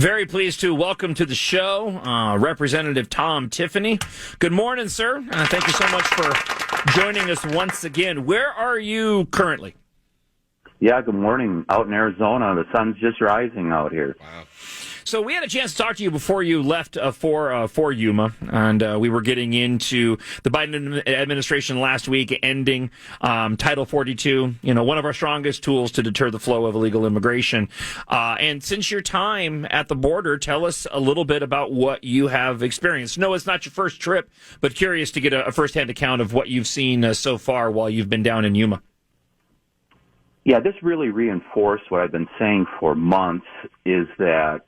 Very pleased to welcome to the show Representative Tom Tiffany. Good morning, sir. Thank you so much for joining us once again. Where are you currently? Yeah, good morning. Out in Arizona, the sun's just rising out here. Wow. So we had a chance to talk to you before you left for Yuma, and we were getting into the Biden administration last week ending Title 42, one of our strongest tools to deter the flow of illegal immigration. And since your time at the border, tell us a little bit about what you have experienced. No, it's not your first trip, but curious to get a firsthand account of what you've seen so far while you've been down in Yuma. Yeah, this really reinforced what I've been saying for months, is that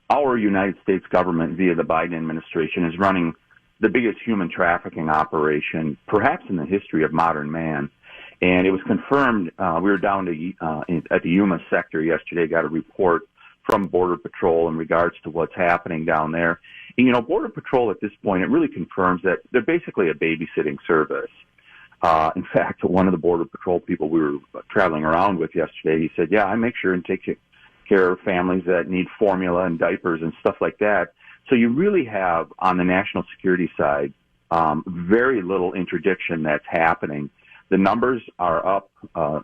our United States government, via the Biden administration, is running the biggest human trafficking operation, perhaps in the history of modern man. And it was confirmed. We were down at the Yuma sector yesterday, got a report from Border Patrol in regards to what's happening down there. And, Border Patrol at this point, it really confirms that they're basically a babysitting service. In fact, one of the Border Patrol people we were traveling around with yesterday, he said, yeah, I make sure and take care of families that need formula and diapers and stuff like that. So you really have, on the national security side, very little interdiction that's happening. The numbers are up.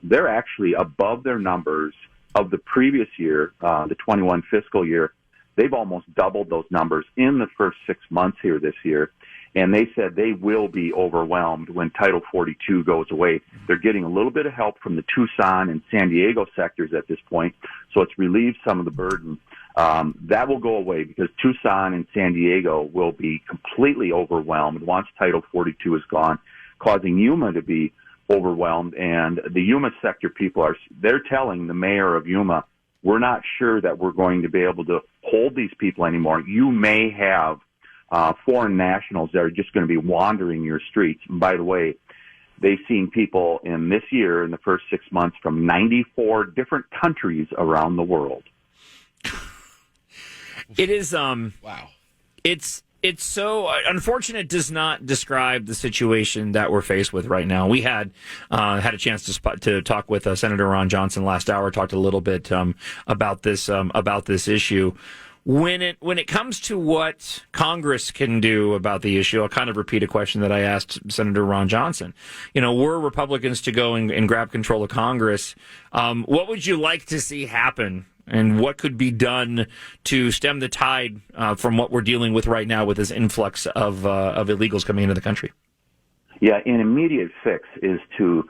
They're actually above their numbers of the previous year, the 21 fiscal year. They've almost doubled those numbers in the first 6 months here this year. And they said they will be overwhelmed when Title 42 goes away. They're getting a little bit of help from the Tucson and San Diego sectors at this point, so it's relieved some of the burden. That will go away because Tucson and San Diego will be completely overwhelmed once Title 42 is gone, causing Yuma to be overwhelmed. And the Yuma sector people they're telling the mayor of Yuma, we're not sure that we're going to be able to hold these people anymore. You may have foreign nationals that are just going to be wandering your streets. And by the way, they've seen people in this year, in the first 6 months, from 94 different countries around the world. It is, wow. It's so unfortunate. Does not describe the situation that we're faced with right now. We had a chance to talk with Senator Ron Johnson last hour. Talked a little bit about this issue. When it comes to what Congress can do about the issue, I'll kind of repeat a question that I asked Senator Ron Johnson. Were Republicans to go and grab control of Congress, what would you like to see happen? And what could be done to stem the tide from what we're dealing with right now with this influx of illegals coming into the country? Yeah, an immediate fix is to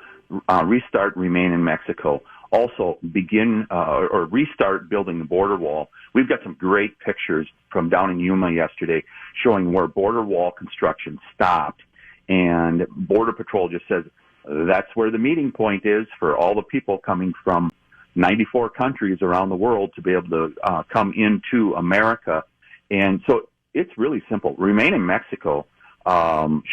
restart Remain in Mexico. Also begin or restart building the border wall. We've got some great pictures from down in Yuma yesterday showing where border wall construction stopped. And Border Patrol just says that's where the meeting point is for all the people coming from 94 countries around the world to be able to come into America. And so it's really simple. Remain in Mexico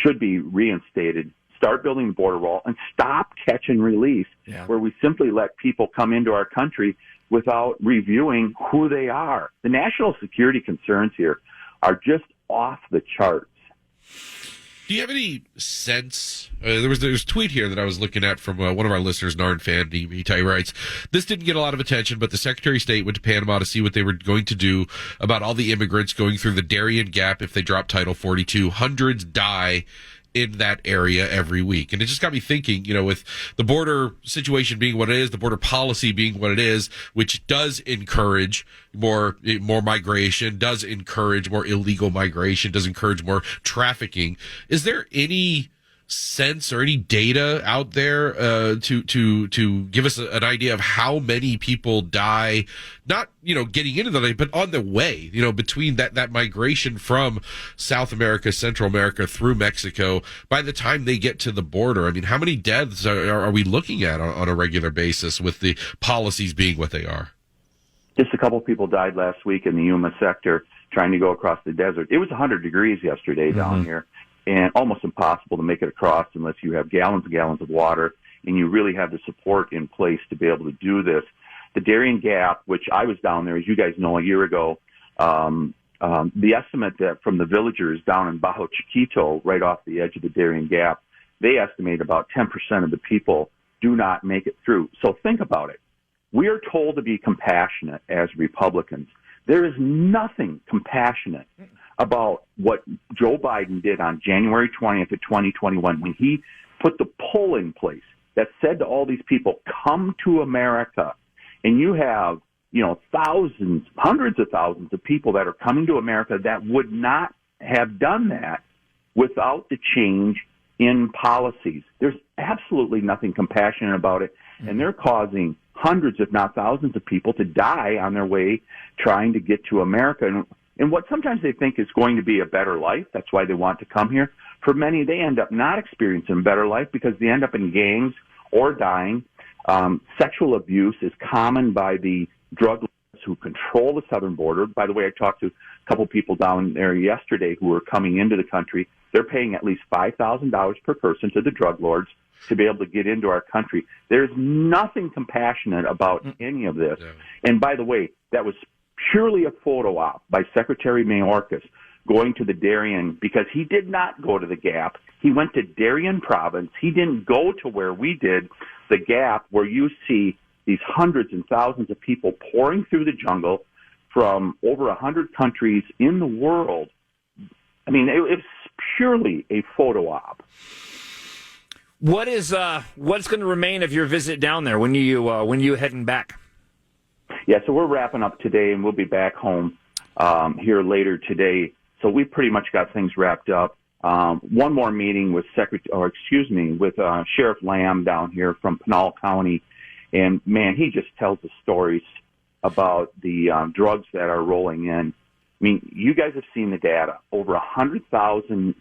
should be reinstated. Start building the border wall and stop catch and release, where we simply let people come into our country without reviewing who they are. The national security concerns here are just off the charts. Do you have any sense? There was a tweet here that I was looking at from one of our listeners, Narn Fan. He writes, this didn't get a lot of attention, but the Secretary of State went to Panama to see what they were going to do about all the immigrants going through the Darien Gap if they drop Title 42. Hundreds die in that area every week. And it just got me thinking, with the border situation being what it is, the border policy being what it is, which does encourage more migration, does encourage more illegal migration, does encourage more trafficking. Is there any sense or any data out there to give us an idea of how many people die, not getting into the but on the way, between that migration from South America, Central America through Mexico, by the time they get to the border? I mean, how many deaths are we looking at on a regular basis with the policies being what they are? Just a couple of people died last week in the Yuma sector trying to go across the desert. It was 100 degrees yesterday down here, and almost impossible to make it across unless you have gallons and gallons of water and you really have the support in place to be able to do this. The Darien Gap, which I was down there, as you guys know, a year ago, the estimate that from the villagers down in Bajo Chiquito, right off the edge of the Darien Gap, they estimate about 10% of the people do not make it through. So think about it. We are told to be compassionate as Republicans. There is nothing compassionate about what Joe Biden did on January 20th of 2021 when he put the poll in place that said to all these people, come to America. And you have, thousands, hundreds of thousands of people that are coming to America that would not have done that without the change in policies. There's absolutely nothing compassionate about it. And they're causing hundreds, if not thousands of people to die on their way trying to get to America. And what sometimes they think is going to be a better life, that's why they want to come here. For many, they end up not experiencing a better life because they end up in gangs or dying. Sexual abuse is common by the drug lords who control the southern border. By the way, I talked to a couple people down there yesterday who were coming into the country. They're paying at least $5,000 per person to the drug lords to be able to get into our country. There's nothing compassionate about any of this. Yeah. And by the way, that was purely a photo op by Secretary Mayorkas going to the Darien, because he did not go to the Gap. He went to Darien Province. He didn't go to where we did, the Gap, where you see these hundreds and thousands of people pouring through the jungle from over 100 countries in the world. I mean, it's purely a photo op. What's going to remain of your visit down there when you heading back? Yeah, so we're wrapping up today, and we'll be back home here later today. So we pretty much got things wrapped up. One more meeting with Sheriff Lamb down here from Pinal County, and man, he just tells the stories about the drugs that are rolling in. I mean, you guys have seen the data. Over 100,000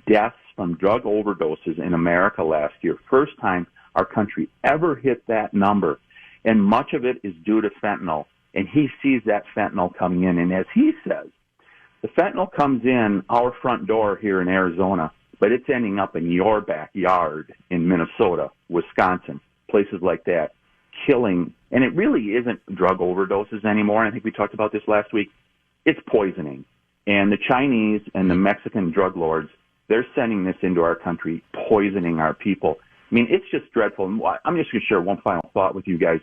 deaths from drug overdoses in America last year. First time our country ever hit that number. And much of it is due to fentanyl. And he sees that fentanyl coming in. And as he says, the fentanyl comes in our front door here in Arizona, but it's ending up in your backyard in Minnesota, Wisconsin, places like that, killing. And it really isn't drug overdoses anymore. I think we talked about this last week. It's poisoning. And the Chinese and the Mexican drug lords, they're sending this into our country, poisoning our people. I mean, it's just dreadful. And I'm just going to share one final thought with you guys.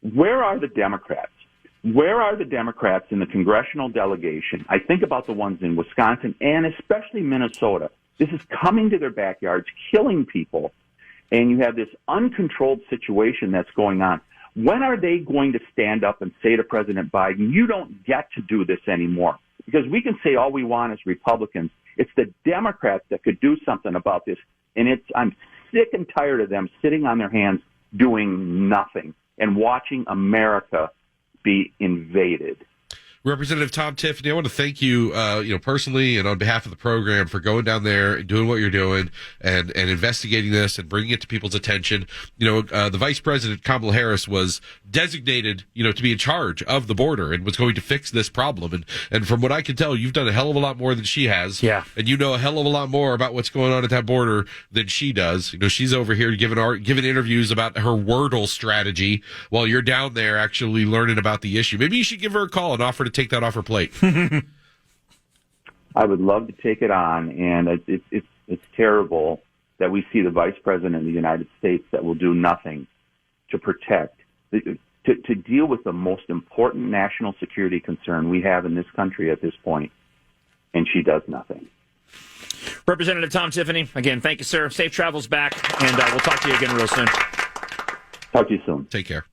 Where are the Democrats? Where are the Democrats in the congressional delegation? I think about the ones in Wisconsin and especially Minnesota. This is coming to their backyards, killing people, and you have this uncontrolled situation that's going on. When are they going to stand up and say to President Biden, you don't get to do this anymore? Because we can say all we want as Republicans. It's the Democrats that could do something about this. And I'm sick and tired of them sitting on their hands doing nothing and watching America be invaded. Representative Tom Tiffany, I want to thank you, personally and on behalf of the program for going down there and doing what you're doing and investigating this and bringing it to people's attention. The Vice President Kamala Harris was designated, to be in charge of the border and was going to fix this problem. And from what I can tell, you've done a hell of a lot more than she has. Yeah. And you know a hell of a lot more about what's going on at that border than she does. She's over here giving interviews about her Wordle strategy while you're down there actually learning about the issue. Maybe you should give her a call and offer to take that off her plate. I would love to take it on, and it's terrible that we see the Vice President of the United States that will do nothing to protect, to deal with the most important national security concern we have in this country at this point, and she does nothing. Representative Tom Tiffany, again, thank you, sir. Safe travels back, and we'll talk to you again real soon. Talk to you soon. Take care.